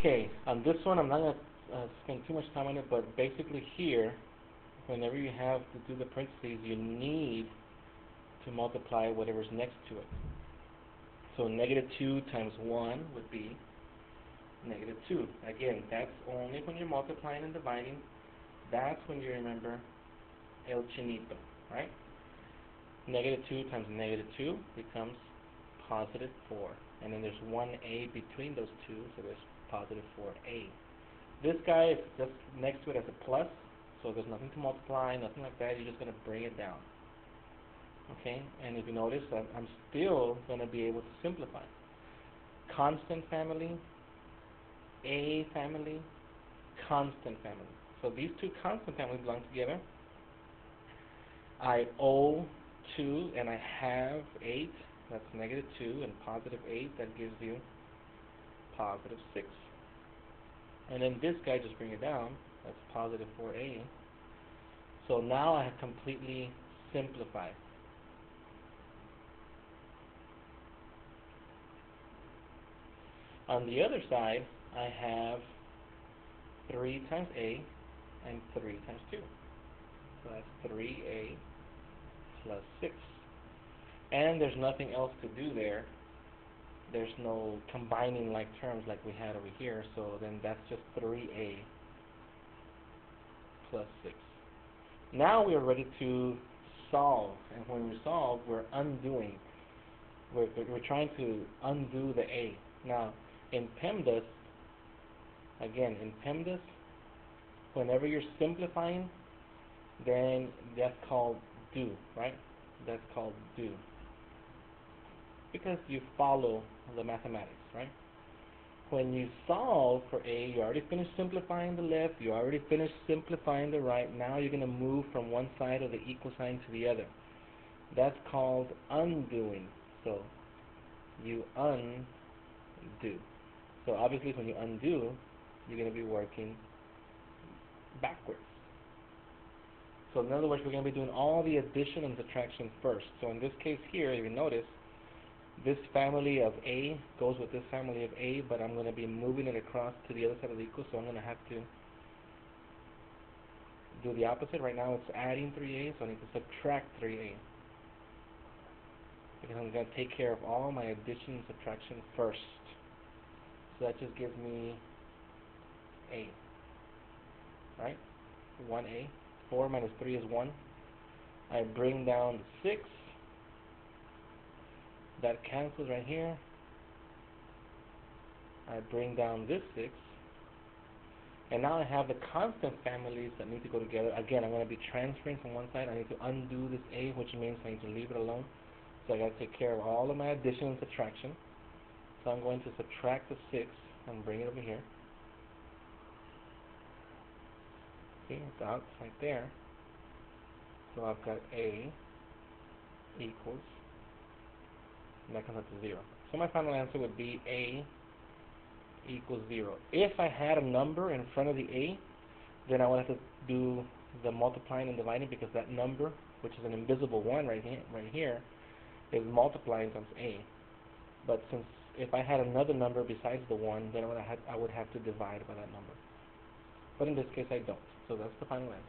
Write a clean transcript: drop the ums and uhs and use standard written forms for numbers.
Okay, on this one I'm not going to spend too much time on it, but basically here, whenever you have to do the parentheses, you need to multiply whatever's next to it. So negative 2 times 1 would be negative 2. Again, that's only when you're multiplying and dividing. That's when you remember el chinito, right? Negative 2 times negative 2 becomes positive 4. And then there's 1a between those two, so there's positive 4a. This guy is just next to it as a plus, so there's nothing to multiply, nothing like that. You're just going to bring it down. Okay, and if you notice, I'm still going to be able to simplify. Constant family, a family, constant family. So these two constant families belong together. I owe 2 and I have 8. That's negative 2 and positive 8. That gives you positive 6. And then this guy, just bring it down. That's positive 4a. So now I have completely simplified. On the other side, I have 3 times a and 3 times 2. So that's 3a plus 6. And there's nothing else to do there. There's no combining like terms like we had over here, so then that's just 3a plus 6. Now we are ready to solve, and when we solve, we're undoing. We're trying to undo the a. Now, in PEMDAS, again, in PEMDAS, whenever you're simplifying, then that's called do, right? That's called do. Because you follow the mathematics, right? When you solve for a, you already finished simplifying the left, you already finished simplifying the right. Now you're going to move from one side of the equal sign to the other. That's called undoing. So you undo. So obviously when you undo, you're going to be working backwards. So in other words, we're going to be doing all the addition and subtraction first. So in this case here, if you notice, this family of a goes with this family of a, but I'm going to be moving it across to the other side of the equal, so I'm going to have to do the opposite. Right now it's adding 3a, so I need to subtract 3a. Because I'm going to take care of all my addition and subtraction first. So that just gives me a, right? 1a. 4 minus 3 is 1. I bring down the 6. That cancels right here. I bring down this 6. And now I have the constant families that need to go together. Again, I'm going to be transferring from one side. I need to undo this a, which means I need to leave it alone. So I got to take care of all of my addition and subtraction. So I'm going to subtract the 6 and bring it over here. See, it's out right there. So I've got a equals, and that comes up to 0. So my final answer would be a equals 0. If I had a number in front of the a, then I would have to do the multiplying and dividing, because that number, which is an invisible 1 right here, is multiplying times a. But since if I had another number besides the 1, then I would have to divide by that number. But in this case, I don't. So that's the final answer.